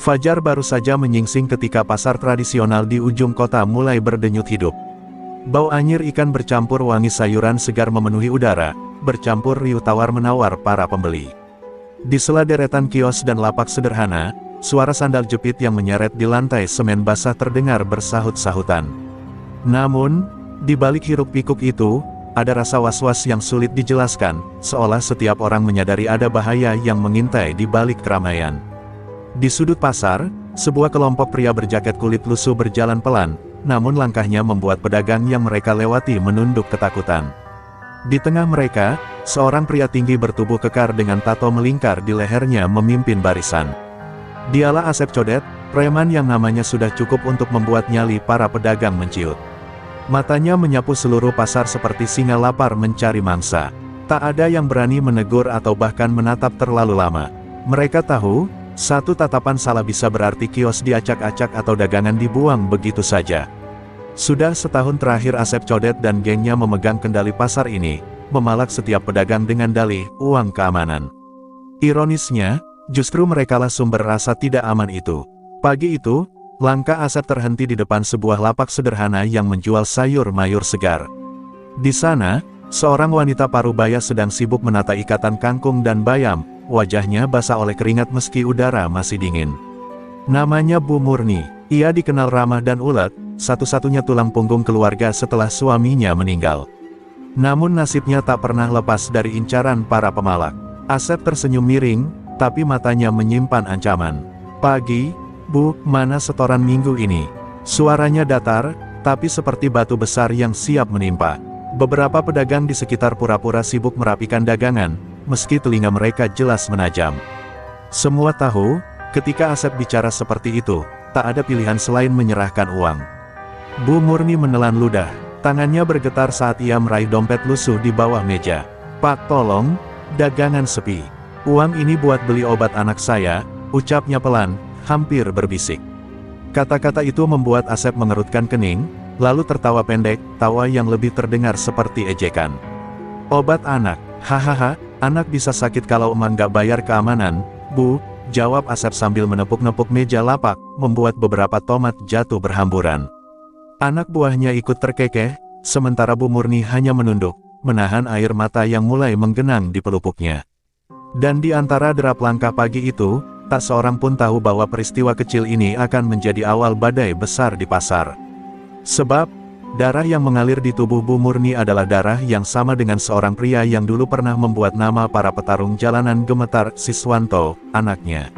Fajar baru saja menyingsing ketika pasar tradisional di ujung kota mulai berdenyut hidup. Bau anyir ikan bercampur wangi sayuran segar memenuhi udara, bercampur riuh tawar-menawar para pembeli. Di sela deretan kios dan lapak sederhana, suara sandal jepit yang menyeret di lantai semen basah terdengar bersahut-sahutan. Namun, di balik hiruk-pikuk itu, ada rasa was-was yang sulit dijelaskan, seolah setiap orang menyadari ada bahaya yang mengintai di balik keramaian. Di sudut pasar, sebuah kelompok pria berjaket kulit lusuh berjalan pelan, namun langkahnya membuat pedagang yang mereka lewati menunduk ketakutan. Di tengah mereka, seorang pria tinggi bertubuh kekar dengan tato melingkar di lehernya memimpin barisan. Dialah Asep Codet, preman yang namanya sudah cukup untuk membuat nyali para pedagang menciut. Matanya menyapu seluruh pasar seperti singa lapar mencari mangsa. Tak ada yang berani menegur atau bahkan menatap terlalu lama. Mereka tahu, satu tatapan salah bisa berarti kios diacak-acak atau dagangan dibuang begitu saja. Sudah setahun terakhir Asep Codet dan gengnya memegang kendali pasar ini, memalak setiap pedagang dengan dalih uang keamanan. Ironisnya, justru merekalah sumber rasa tidak aman itu. Pagi itu, langkah Asep terhenti di depan sebuah lapak sederhana yang menjual sayur mayur segar. Di sana, seorang wanita parubaya sedang sibuk menata ikatan kangkung dan bayam, wajahnya basah oleh keringat meski udara masih dingin. Namanya Bu Murni, ia dikenal ramah dan ulet, satu-satunya tulang punggung keluarga setelah suaminya meninggal. Namun nasibnya tak pernah lepas dari incaran para pemalak. Asep tersenyum miring, tapi matanya menyimpan ancaman. "Pagi, Bu, mana setoran minggu ini?" Suaranya datar, tapi seperti batu besar yang siap menimpa. Beberapa pedagang di sekitar pura-pura sibuk merapikan dagangan, meski telinga mereka jelas menajam. Semua tahu, ketika Asep bicara seperti itu, tak ada pilihan selain menyerahkan uang. Bu Murni menelan ludah, tangannya bergetar saat ia meraih dompet lusuh di bawah meja. "Pak, tolong, dagangan sepi. Uang ini buat beli obat anak saya," ucapnya pelan, hampir berbisik. Kata-kata itu membuat Asep mengerutkan kening, lalu tertawa pendek, tawa yang lebih terdengar seperti ejekan. "Obat anak, hahaha, anak bisa sakit kalau emang gak bayar keamanan, Bu," jawab Asep sambil menepuk-nepuk meja lapak, membuat beberapa tomat jatuh berhamburan. Anak buahnya ikut terkekeh, sementara Bu Murni hanya menunduk, menahan air mata yang mulai menggenang di pelupuknya. Dan di antara derap langkah pagi itu, tak seorang pun tahu bahwa peristiwa kecil ini akan menjadi awal badai besar di pasar. Sebab, darah yang mengalir di tubuh Bu Murni adalah darah yang sama dengan seorang pria yang dulu pernah membuat nama para petarung jalanan gemetar, Siswanto, anaknya.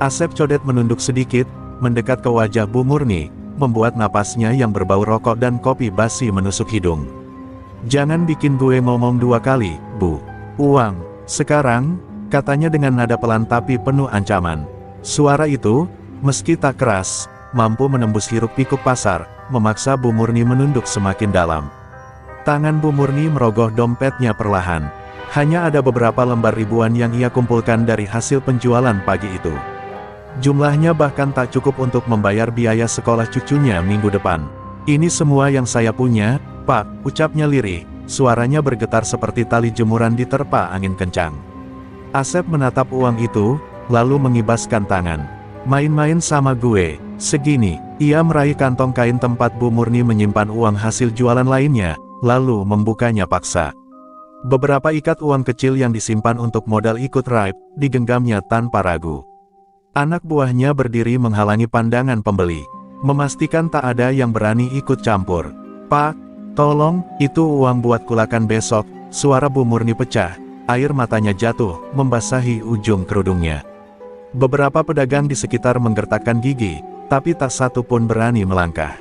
Asep Codet menunduk sedikit, mendekat ke wajah Bu Murni, membuat napasnya yang berbau rokok dan kopi basi menusuk hidung. "Jangan bikin gue ngomong dua kali, Bu. Uang, sekarang," katanya dengan nada pelan tapi penuh ancaman. Suara itu, meski tak keras, mampu menembus hiruk-pikuk pasar, memaksa Bu Murni menunduk semakin dalam. Tangan Bu Murni merogoh dompetnya perlahan. Hanya ada beberapa lembar ribuan yang ia kumpulkan dari hasil penjualan pagi itu. Jumlahnya bahkan tak cukup untuk membayar biaya sekolah cucunya minggu depan. "Ini semua yang saya punya, Pak," ucapnya lirih, suaranya bergetar seperti tali jemuran diterpa angin kencang. Asep menatap uang itu, lalu mengibaskan tangan. "Main-main sama gue, segini." Ia meraih kantong kain tempat Bu Murni menyimpan uang hasil jualan lainnya, lalu membukanya paksa. Beberapa ikat uang kecil yang disimpan untuk modal ikut raib, digenggamnya tanpa ragu. Anak buahnya berdiri menghalangi pandangan pembeli, memastikan tak ada yang berani ikut campur. "Pak, tolong, itu uang buat kulakan besok." Suara Bu Murni pecah, air matanya jatuh, membasahi ujung kerudungnya. Beberapa pedagang di sekitar menggertakkan gigi, tapi tak satu pun berani melangkah.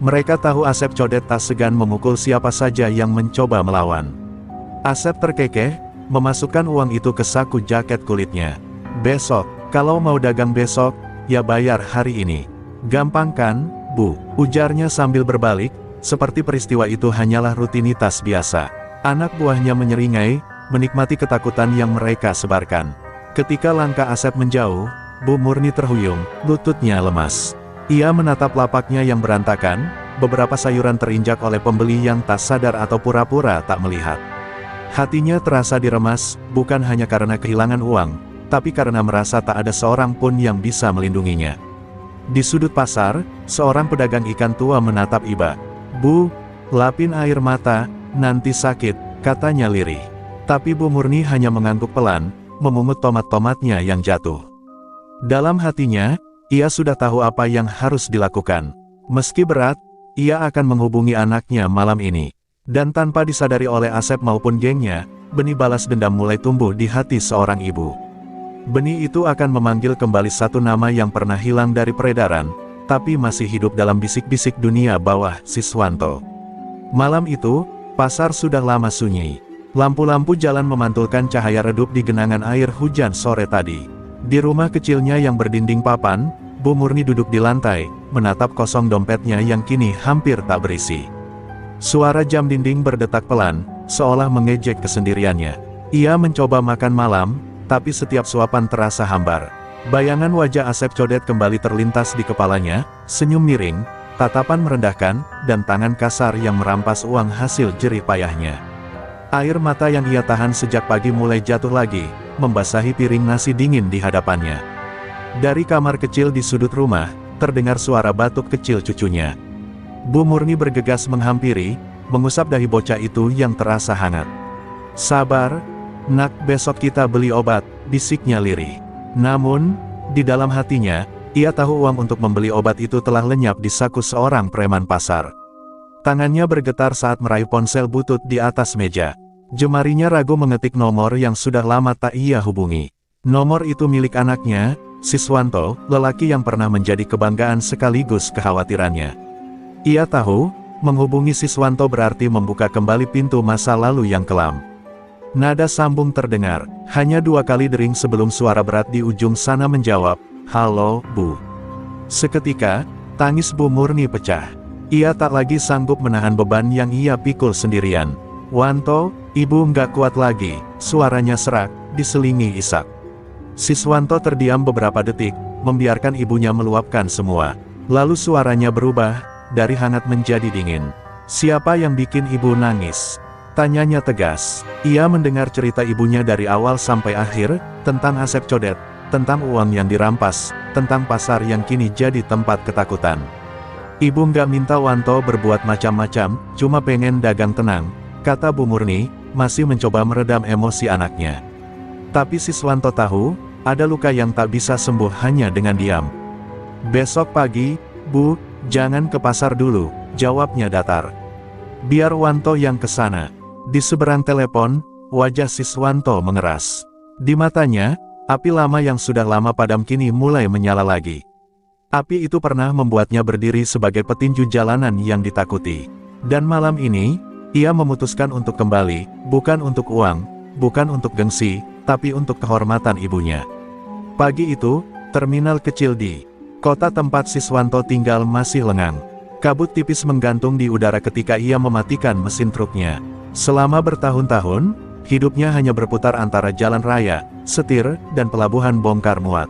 Mereka tahu Asep Codet tak segan memukul siapa saja yang mencoba melawan. Asep terkekeh, memasukkan uang itu ke saku jaket kulitnya. "Besok, kalau mau dagang besok, ya bayar hari ini." "Gampang kan, Bu?" ujarnya sambil berbalik, seperti peristiwa itu hanyalah rutinitas biasa. Anak buahnya menyeringai, menikmati ketakutan yang mereka sebarkan. Ketika langkah Asep menjauh, Bu Murni terhuyung, lututnya lemas. Ia menatap lapaknya yang berantakan, beberapa sayuran terinjak oleh pembeli yang tak sadar atau pura-pura tak melihat. Hatinya terasa diremas, bukan hanya karena kehilangan uang, tapi karena merasa tak ada seorang pun yang bisa melindunginya. Di sudut pasar, seorang pedagang ikan tua menatap Iba. "Bu, lapin air mata, nanti sakit," katanya lirih. Tapi Bu Murni hanya mengangguk pelan, memungut tomat-tomatnya yang jatuh. Dalam hatinya, ia sudah tahu apa yang harus dilakukan. Meski berat, ia akan menghubungi anaknya malam ini. Dan tanpa disadari oleh Asep maupun gengnya, benih balas dendam mulai tumbuh di hati seorang ibu. Benih itu akan memanggil kembali satu nama yang pernah hilang dari peredaran, tapi masih hidup dalam bisik-bisik dunia bawah Siswanto. Malam itu, pasar sudah lama sunyi. Lampu-lampu jalan memantulkan cahaya redup di genangan air hujan sore tadi. Di rumah kecilnya yang berdinding papan, Bu Murni duduk di lantai, menatap kosong dompetnya yang kini hampir tak berisi. Suara jam dinding berdetak pelan, seolah mengejek kesendiriannya. Ia mencoba makan malam, tapi setiap suapan terasa hambar. Bayangan wajah Asep Codet kembali terlintas di kepalanya, senyum miring, tatapan merendahkan, dan tangan kasar yang merampas uang hasil jerih payahnya. Air mata yang ia tahan sejak pagi mulai jatuh lagi, membasahi piring nasi dingin di hadapannya. Dari kamar kecil di sudut rumah, terdengar suara batuk kecil cucunya. Bu Murni bergegas menghampiri, mengusap dahi bocah itu yang terasa hangat. "Sabar, nak, besok kita beli obat," bisiknya lirih. Namun, di dalam hatinya, ia tahu uang untuk membeli obat itu telah lenyap di saku seorang preman pasar. Tangannya bergetar saat meraih ponsel butut di atas meja. Jemarinya ragu mengetik nomor yang sudah lama tak ia hubungi. Nomor itu milik anaknya, Siswanto, lelaki yang pernah menjadi kebanggaan sekaligus kekhawatirannya. Ia tahu, menghubungi Siswanto berarti membuka kembali pintu masa lalu yang kelam. Nada sambung terdengar, hanya 2 kali dering sebelum suara berat di ujung sana menjawab, "Halo, Bu." Seketika, tangis Bu Murni pecah. Ia tak lagi sanggup menahan beban yang ia pikul sendirian. "Wanto, Ibu nggak kuat lagi," suaranya serak, diselingi isak. Siswanto terdiam beberapa detik, membiarkan ibunya meluapkan semua. Lalu suaranya berubah, dari hangat menjadi dingin. "Siapa yang bikin Ibu nangis?" tanyanya tegas. Ia mendengar cerita ibunya dari awal sampai akhir, tentang Asep Codet, tentang uang yang dirampas, tentang pasar yang kini jadi tempat ketakutan. "Ibu nggak minta Wanto berbuat macam-macam, cuma pengen dagang tenang," kata Bu Murni, masih mencoba meredam emosi anaknya. Tapi Siswanto tahu, ada luka yang tak bisa sembuh hanya dengan diam. "Besok pagi, Bu, jangan ke pasar dulu," jawabnya datar. "Biar Wanto yang ke sana." Di seberang telepon, wajah Siswanto mengeras. Di matanya, api lama yang sudah lama padam kini mulai menyala lagi. Api itu pernah membuatnya berdiri sebagai petinju jalanan yang ditakuti. Dan malam ini, ia memutuskan untuk kembali, bukan untuk uang, bukan untuk gengsi, tapi untuk kehormatan ibunya. Pagi itu, terminal kecil di kota tempat Siswanto tinggal masih lengang. Kabut tipis menggantung di udara ketika ia mematikan mesin truknya. Selama bertahun-tahun, hidupnya hanya berputar antara jalan raya, setir, dan pelabuhan bongkar muat.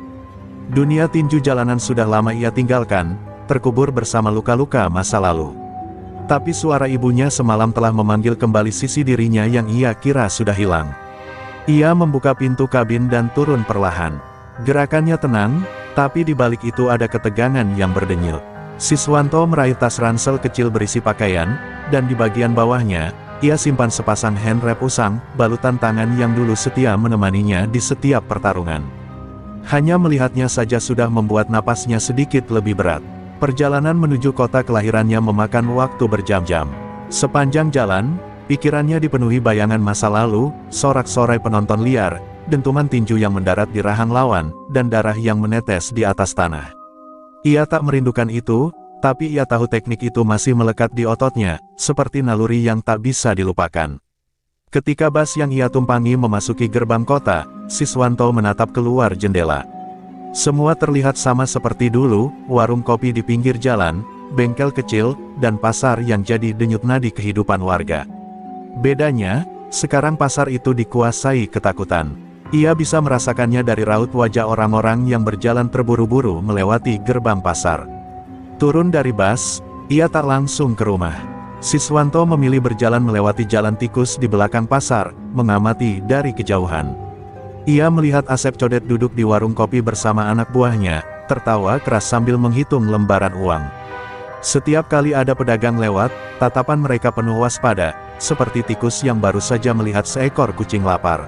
Dunia tinju jalanan sudah lama ia tinggalkan, terkubur bersama luka-luka masa lalu. Tapi suara ibunya semalam telah memanggil kembali sisi dirinya yang ia kira sudah hilang. Ia membuka pintu kabin dan turun perlahan. Gerakannya tenang, tapi di balik itu ada ketegangan yang berdenyut. Siswanto meraih tas ransel kecil berisi pakaian, dan di bagian bawahnya, ia simpan sepasang handrep usang, balutan tangan yang dulu setia menemaninya di setiap pertarungan. Hanya melihatnya saja sudah membuat napasnya sedikit lebih berat. Perjalanan menuju kota kelahirannya memakan waktu berjam-jam. Sepanjang jalan, pikirannya dipenuhi bayangan masa lalu, sorak-sorai penonton liar, dentuman tinju yang mendarat di rahang lawan, dan darah yang menetes di atas tanah. Ia tak merindukan itu, tapi ia tahu teknik itu masih melekat di ototnya, seperti naluri yang tak bisa dilupakan. Ketika bas yang ia tumpangi memasuki gerbang kota, Siswanto menatap keluar jendela. Semua terlihat sama seperti dulu, warung kopi di pinggir jalan, bengkel kecil, dan pasar yang jadi denyut nadi kehidupan warga. Bedanya, sekarang pasar itu dikuasai ketakutan. Ia bisa merasakannya dari raut wajah orang-orang yang berjalan terburu-buru melewati gerbang pasar. Turun dari bas, ia tak langsung ke rumah. Siswanto memilih berjalan melewati jalan tikus di belakang pasar, mengamati dari kejauhan. Ia melihat Asep Codet duduk di warung kopi bersama anak buahnya, tertawa keras sambil menghitung lembaran uang. Setiap kali ada pedagang lewat, tatapan mereka penuh waspada, seperti tikus yang baru saja melihat seekor kucing lapar.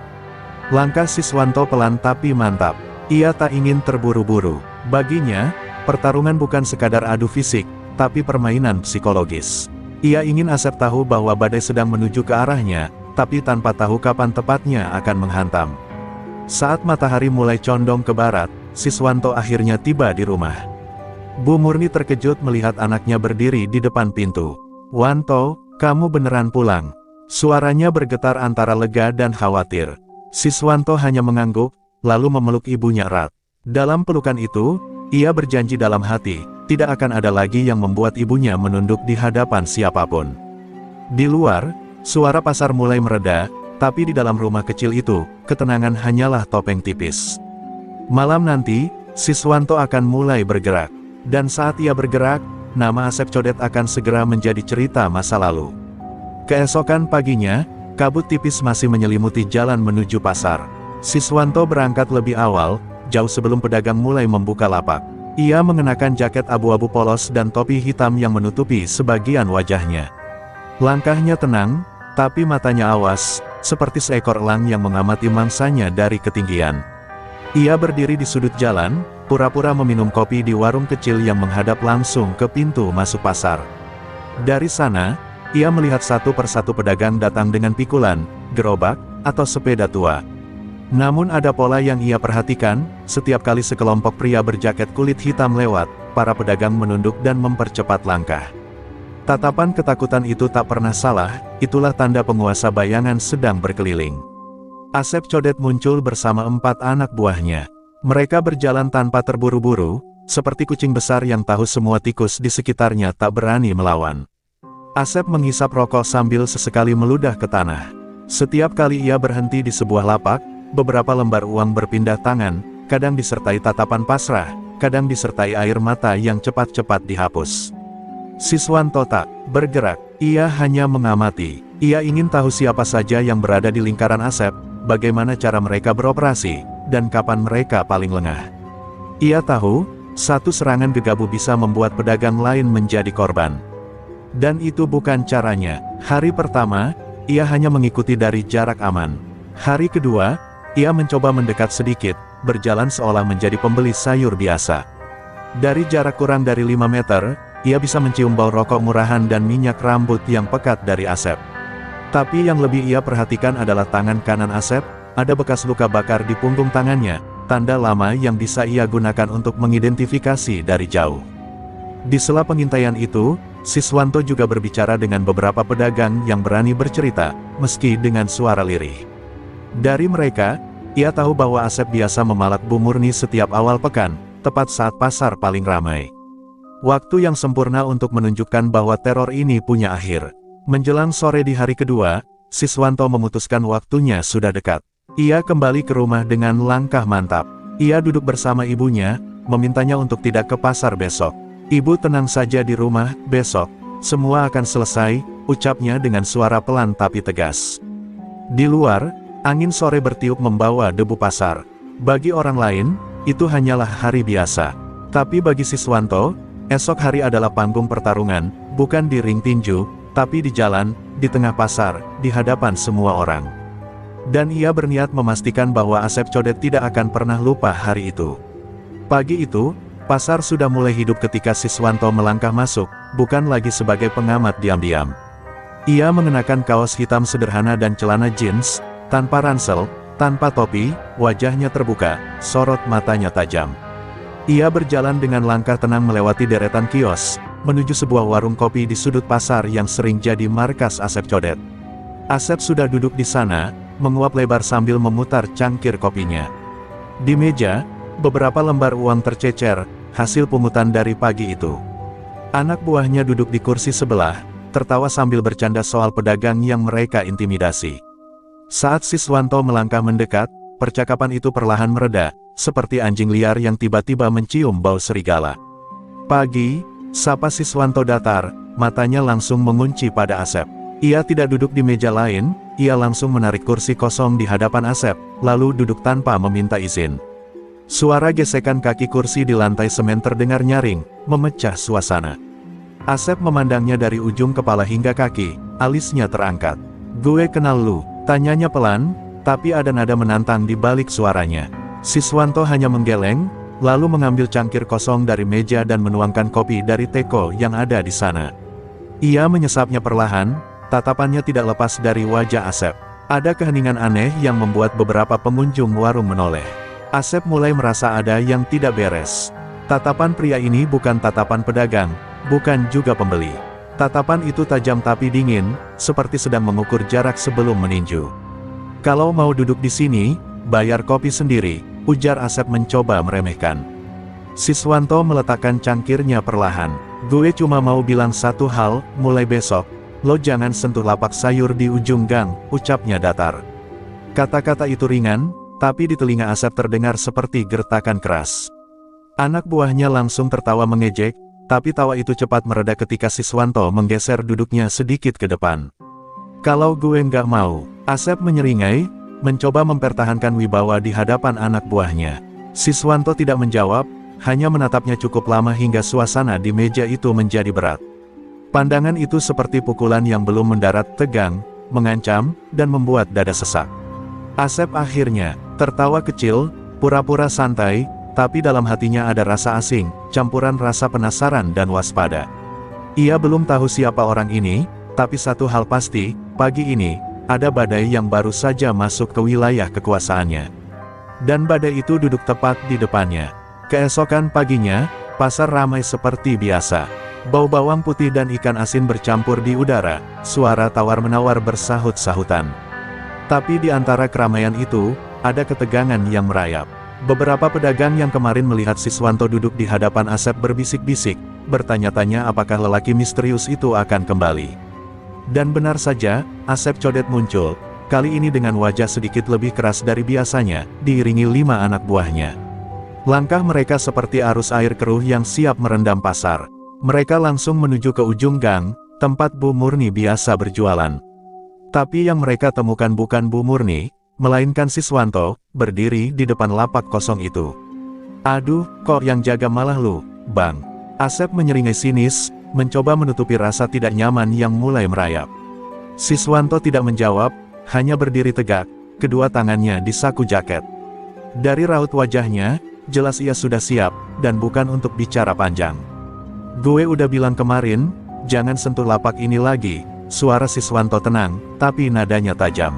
Langkah Siswanto pelan tapi mantap. Ia tak ingin terburu-buru. Baginya, pertarungan bukan sekadar adu fisik, tapi permainan psikologis. Ia ingin Asep tahu bahwa badai sedang menuju ke arahnya, tapi tanpa tahu kapan tepatnya akan menghantam. Saat matahari mulai condong ke barat, Siswanto akhirnya tiba di rumah. Bu Murni terkejut melihat anaknya berdiri di depan pintu. "Wanto, kamu beneran pulang?" Suaranya bergetar antara lega dan khawatir. Siswanto hanya mengangguk, lalu memeluk ibunya erat. Dalam pelukan itu, ia berjanji dalam hati, tidak akan ada lagi yang membuat ibunya menunduk di hadapan siapapun. Di luar, suara pasar mulai mereda, tapi di dalam rumah kecil itu, ketenangan hanyalah topeng tipis. Malam nanti, Siswanto akan mulai bergerak. Dan saat ia bergerak, nama Asep Codet akan segera menjadi cerita masa lalu. Keesokan paginya, kabut tipis masih menyelimuti jalan menuju pasar. Siswanto berangkat lebih awal, jauh sebelum pedagang mulai membuka lapak. Ia mengenakan jaket abu-abu polos dan topi hitam yang menutupi sebagian wajahnya. Langkahnya tenang, tapi matanya awas, seperti seekor elang yang mengamati mangsanya dari ketinggian. Ia berdiri di sudut jalan, pura-pura meminum kopi di warung kecil yang menghadap langsung ke pintu masuk pasar. Dari sana, ia melihat satu persatu pedagang datang dengan pikulan, gerobak, atau sepeda tua. Namun ada pola yang ia perhatikan, setiap kali sekelompok pria berjaket kulit hitam lewat, para pedagang menunduk dan mempercepat langkah. Tatapan ketakutan itu tak pernah salah, itulah tanda penguasa bayangan sedang berkeliling. Asep Codet muncul bersama 4 anak buahnya. Mereka berjalan tanpa terburu-buru, seperti kucing besar yang tahu semua tikus di sekitarnya tak berani melawan. Asep menghisap rokok sambil sesekali meludah ke tanah. Setiap kali ia berhenti di sebuah lapak, beberapa lembar uang berpindah tangan, kadang disertai tatapan pasrah, kadang disertai air mata yang cepat-cepat dihapus. Siswanto tak bergerak, ia hanya mengamati. Ia ingin tahu siapa saja yang berada di lingkaran Asep, bagaimana cara mereka beroperasi, dan kapan mereka paling lengah. Ia tahu, satu serangan gegabah bisa membuat pedagang lain menjadi korban. Dan itu bukan caranya. Hari pertama, ia hanya mengikuti dari jarak aman. Hari kedua, ia mencoba mendekat sedikit, berjalan seolah menjadi pembeli sayur biasa. Dari jarak kurang dari 5 meter, ia bisa mencium bau rokok murahan dan minyak rambut yang pekat dari Asep. Tapi yang lebih ia perhatikan adalah tangan kanan Asep, ada bekas luka bakar di punggung tangannya, tanda lama yang bisa ia gunakan untuk mengidentifikasi dari jauh. Di sela pengintaian itu, Siswanto juga berbicara dengan beberapa pedagang yang berani bercerita, meski dengan suara lirih. Dari mereka, ia tahu bahwa Asep biasa memalak Bu Murni setiap awal pekan, tepat saat pasar paling ramai. Waktu yang sempurna untuk menunjukkan bahwa teror ini punya akhir. Menjelang sore di hari kedua, Siswanto memutuskan waktunya sudah dekat. Ia kembali ke rumah dengan langkah mantap. Ia duduk bersama ibunya, memintanya untuk tidak ke pasar besok. "Ibu tenang saja di rumah, besok semua akan selesai," ucapnya dengan suara pelan tapi tegas. Di luar, angin sore bertiup membawa debu pasar. Bagi orang lain, itu hanyalah hari biasa. Tapi bagi Siswanto, esok hari adalah panggung pertarungan, bukan di ring tinju, tapi di jalan, di tengah pasar, di hadapan semua orang. Dan ia berniat memastikan bahwa Asep Codet tidak akan pernah lupa hari itu. Pagi itu, pasar sudah mulai hidup ketika Siswanto melangkah masuk, bukan lagi sebagai pengamat diam-diam. Ia mengenakan kaos hitam sederhana dan celana jeans, tanpa ransel, tanpa topi, wajahnya terbuka, sorot matanya tajam. Ia berjalan dengan langkah tenang melewati deretan kios, menuju sebuah warung kopi di sudut pasar yang sering jadi markas Asep Codet. Asep sudah duduk di sana, menguap lebar sambil memutar cangkir kopinya. Di meja, beberapa lembar uang tercecer, hasil pungutan dari pagi itu. Anak buahnya duduk di kursi sebelah, tertawa sambil bercanda soal pedagang yang mereka intimidasi. Saat Siswanto melangkah mendekat, percakapan itu perlahan mereda, seperti anjing liar yang tiba-tiba mencium bau serigala. "Pagi," sapa Siswanto datar, matanya langsung mengunci pada Asep. Ia tidak duduk di meja lain, ia langsung menarik kursi kosong di hadapan Asep, lalu duduk tanpa meminta izin. Suara gesekan kaki kursi di lantai semen terdengar nyaring, memecah suasana. Asep memandangnya dari ujung kepala hingga kaki, alisnya terangkat. "Gue kenal lu," tanyanya pelan, tapi ada nada menantang di balik suaranya. Siswanto hanya menggeleng, lalu mengambil cangkir kosong dari meja dan menuangkan kopi dari teko yang ada di sana. Ia menyesapnya perlahan, tatapannya tidak lepas dari wajah Asep. Ada keheningan aneh yang membuat beberapa pengunjung warung menoleh. Asep mulai merasa ada yang tidak beres. Tatapan pria ini bukan tatapan pedagang, bukan juga pembeli. Tatapan itu tajam tapi dingin, seperti sedang mengukur jarak sebelum meninju. "Kalau mau duduk di sini, bayar kopi sendiri," ujar Asep mencoba meremehkan. Siswanto meletakkan cangkirnya perlahan. "Gue cuma mau bilang satu hal, mulai besok, lo jangan sentuh lapak sayur di ujung gang," ucapnya datar. Kata-kata itu ringan, tapi di telinga Asep terdengar seperti gertakan keras. Anak buahnya langsung tertawa mengejek, tapi tawa itu cepat mereda ketika Siswanto menggeser duduknya sedikit ke depan. "Kalau gue nggak mau," Asep menyeringai, mencoba mempertahankan wibawa di hadapan anak buahnya. Siswanto tidak menjawab, hanya menatapnya cukup lama hingga suasana di meja itu menjadi berat. Pandangan itu seperti pukulan yang belum mendarat, tegang, mengancam, dan membuat dada sesak. Asep akhirnya tertawa kecil, pura-pura santai, tapi dalam hatinya ada rasa asing, campuran rasa penasaran dan waspada. Ia belum tahu siapa orang ini, tapi satu hal pasti, pagi ini, ada badai yang baru saja masuk ke wilayah kekuasaannya. Dan badai itu duduk tepat di depannya. Keesokan paginya, pasar ramai seperti biasa. Bau bawang putih dan ikan asin bercampur di udara, suara tawar-menawar bersahut-sahutan. Tapi di antara keramaian itu, ada ketegangan yang merayap. Beberapa pedagang yang kemarin melihat Siswanto duduk di hadapan Asep berbisik-bisik, bertanya-tanya apakah lelaki misterius itu akan kembali. Dan benar saja, Asep Codet muncul, kali ini dengan wajah sedikit lebih keras dari biasanya, diiringi 5 anak buahnya. Langkah mereka seperti arus air keruh yang siap merendam pasar. Mereka langsung menuju ke ujung gang, tempat Bu Murni biasa berjualan. Tapi yang mereka temukan bukan Bu Murni, melainkan Siswanto, berdiri di depan lapak kosong itu. "Aduh, kok yang jaga malah lu, Bang?" Asep menyeringai sinis, mencoba menutupi rasa tidak nyaman yang mulai merayap. Siswanto tidak menjawab, hanya berdiri tegak, kedua tangannya di saku jaket. Dari raut wajahnya, jelas ia sudah siap, dan bukan untuk bicara panjang. "Gue udah bilang kemarin, jangan sentuh lapak ini lagi," suara Siswanto tenang, tapi nadanya tajam.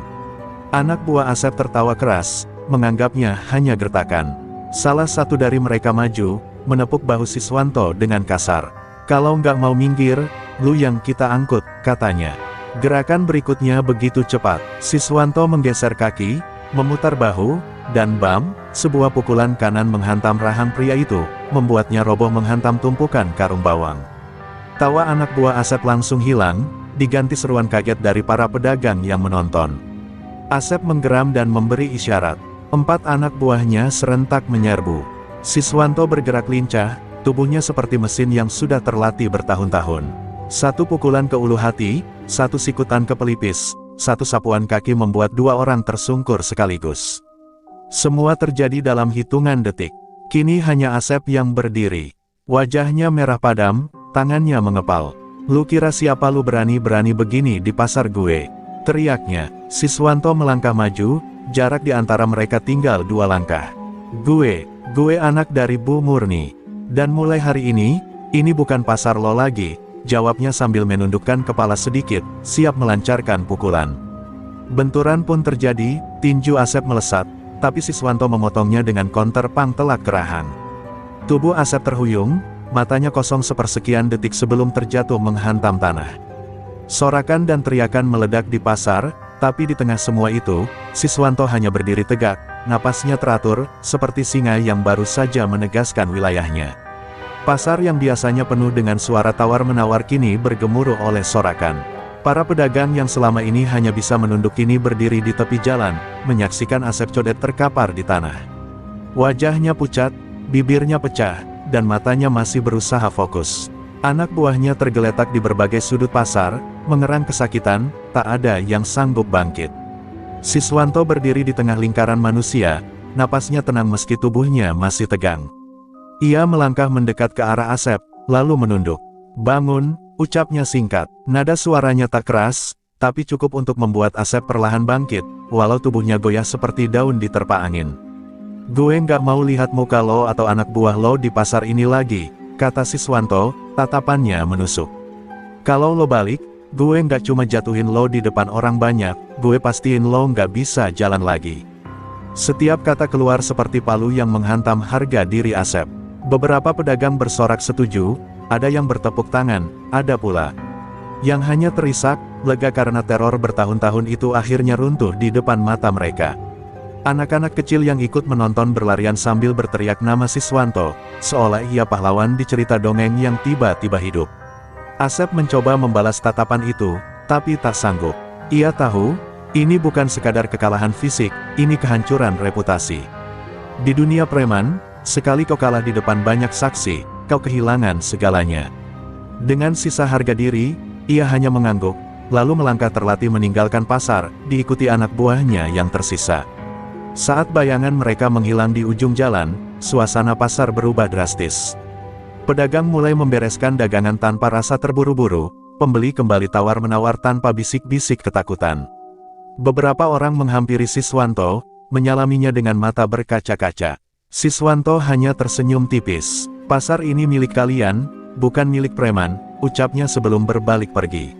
Anak buah Asep tertawa keras, menganggapnya hanya gertakan. Salah satu dari mereka maju, menepuk bahu Siswanto dengan kasar. "Kalau nggak mau minggir, lu yang kita angkut," katanya. Gerakan berikutnya begitu cepat. Siswanto menggeser kaki, memutar bahu, dan bam, sebuah pukulan kanan menghantam rahang pria itu, membuatnya roboh menghantam tumpukan karung bawang. Tawa anak buah Asep langsung hilang, diganti seruan kaget dari para pedagang yang menonton. Asep menggeram dan memberi isyarat. 4 anak buahnya serentak menyerbu. Siswanto bergerak lincah, tubuhnya seperti mesin yang sudah terlatih bertahun-tahun. Satu pukulan ke ulu hati, satu sikutan ke pelipis, satu sapuan kaki membuat 2 orang tersungkur sekaligus. Semua terjadi dalam hitungan detik. Kini hanya Asep yang berdiri. Wajahnya merah padam, tangannya mengepal. "Lu kira siapa lu berani-berani begini di pasar gue?" teriaknya. Siswanto melangkah maju, jarak di antara mereka tinggal 2 langkah. Gue anak dari Bu Murni. Dan mulai hari ini bukan pasar lo lagi," jawabnya sambil menundukkan kepala sedikit, siap melancarkan pukulan. Benturan pun terjadi, tinju Asep melesat, tapi Siswanto memotongnya dengan counter pang telak ke rahang. Tubuh Asep terhuyung, matanya kosong sepersekian detik sebelum terjatuh menghantam tanah. Sorakan dan teriakan meledak di pasar, tapi di tengah semua itu, Siswanto hanya berdiri tegak, napasnya teratur, seperti singa yang baru saja menegaskan wilayahnya. Pasar yang biasanya penuh dengan suara tawar-menawar kini bergemuruh oleh sorakan. Para pedagang yang selama ini hanya bisa menunduk kini berdiri di tepi jalan, menyaksikan Asep Codet terkapar di tanah. Wajahnya pucat, bibirnya pecah, dan matanya masih berusaha fokus. Anak buahnya tergeletak di berbagai sudut pasar, mengerang kesakitan, tak ada yang sanggup bangkit. Siswanto berdiri di tengah lingkaran manusia, napasnya tenang meski tubuhnya masih tegang. Ia melangkah mendekat ke arah Asep, lalu menunduk. "Bangun," ucapnya singkat. Nada suaranya tak keras, tapi cukup untuk membuat Asep perlahan bangkit, walau tubuhnya goyah seperti daun diterpa angin. "Gue nggak mau lihat muka lo atau anak buah lo di pasar ini lagi," kata Siswanto, tatapannya menusuk. "Kalau lo balik, gue nggak cuma jatuhin lo di depan orang banyak, gue pastiin lo nggak bisa jalan lagi." Setiap kata keluar seperti palu yang menghantam harga diri Asep. Beberapa pedagang bersorak setuju, ada yang bertepuk tangan, ada pula yang hanya terisak, lega karena teror bertahun-tahun itu akhirnya runtuh di depan mata mereka. Anak-anak kecil yang ikut menonton berlarian sambil berteriak nama Siswanto, seolah ia pahlawan di cerita dongeng yang tiba-tiba hidup. Asep mencoba membalas tatapan itu, tapi tak sanggup. Ia tahu, ini bukan sekadar kekalahan fisik, ini kehancuran reputasi. Di dunia preman, sekali kau kalah di depan banyak saksi, kau kehilangan segalanya. Dengan sisa harga diri, ia hanya mengangguk, lalu melangkah terlatih meninggalkan pasar, diikuti anak buahnya yang tersisa. Saat bayangan mereka menghilang di ujung jalan, suasana pasar berubah drastis. Pedagang mulai membereskan dagangan tanpa rasa terburu-buru, pembeli kembali tawar-menawar tanpa bisik-bisik ketakutan. Beberapa orang menghampiri Siswanto, menyalaminya dengan mata berkaca-kaca. Siswanto hanya tersenyum tipis. "Pasar ini milik kalian, bukan milik preman," ucapnya sebelum berbalik pergi.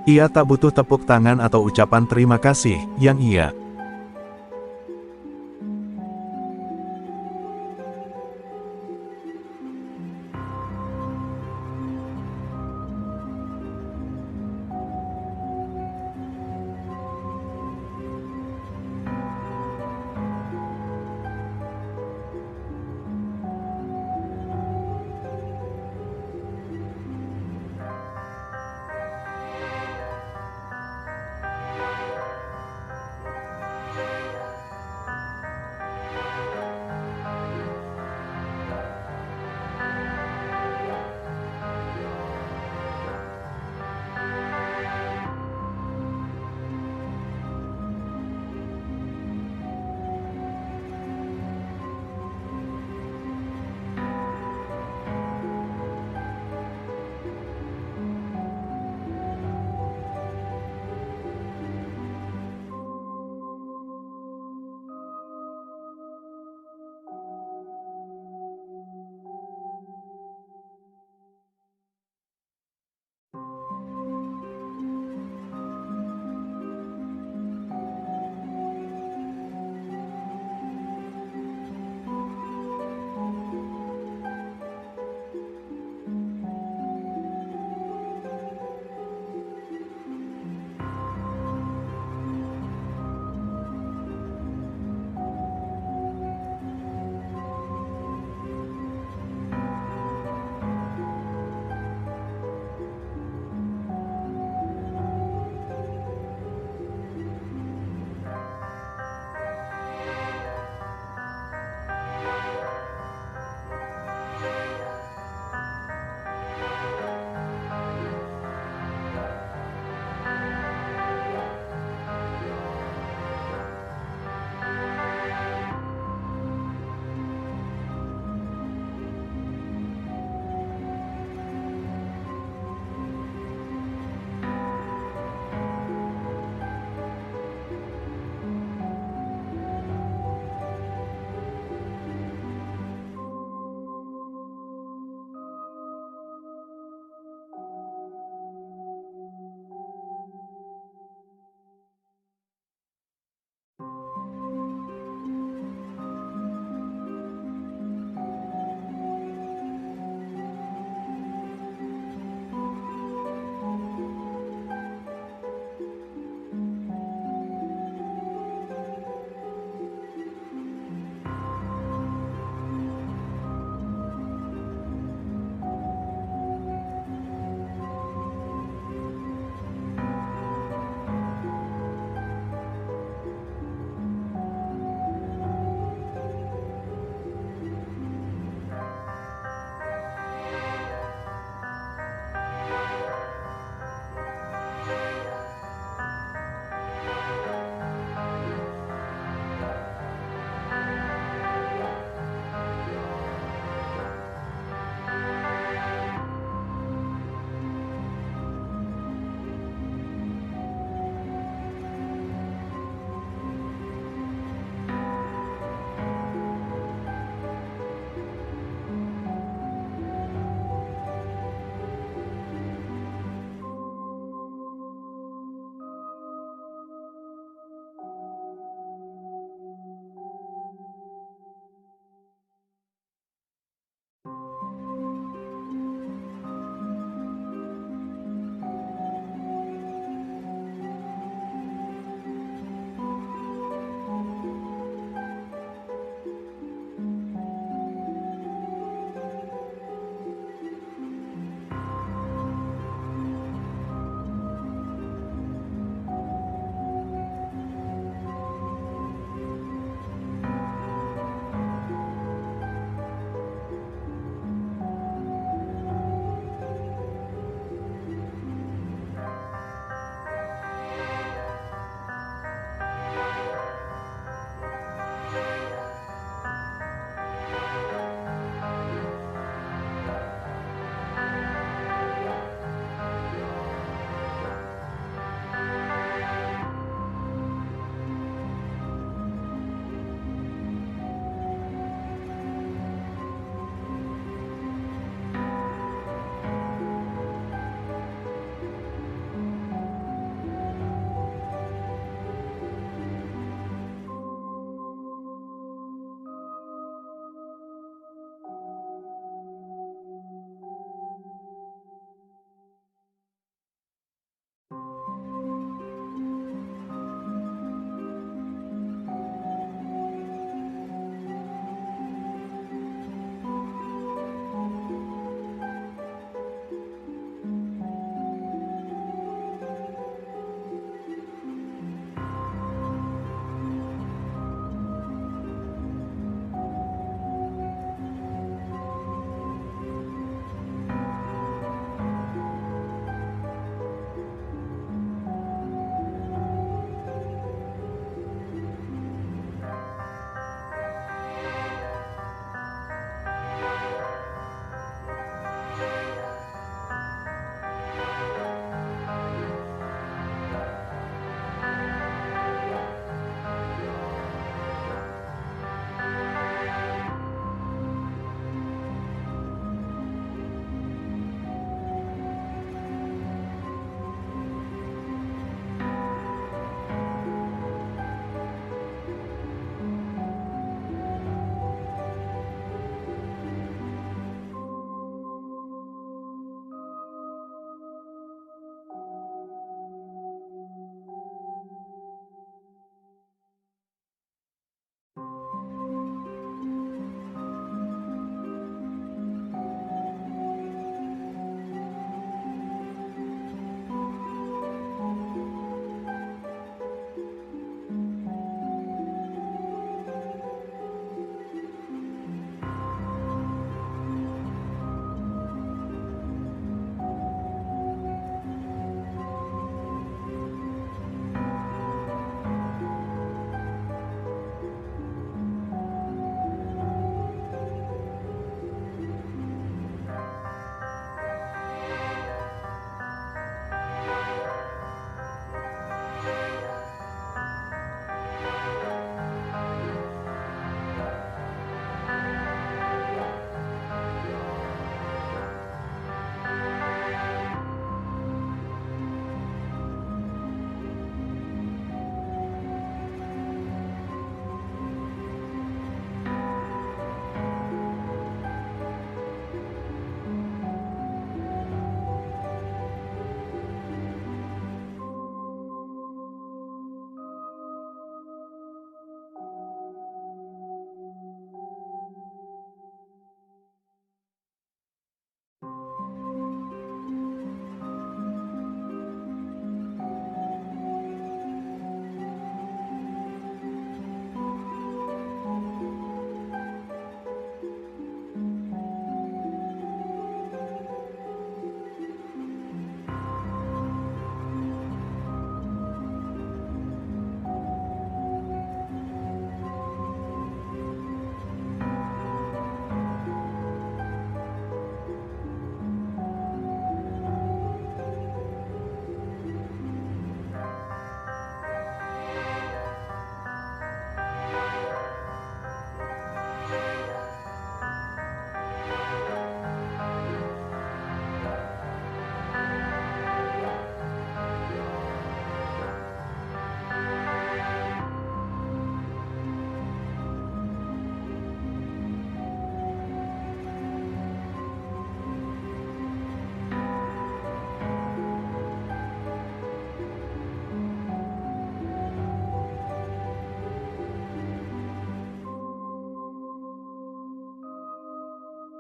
Ia tak butuh tepuk tangan atau ucapan terima kasih, yang ia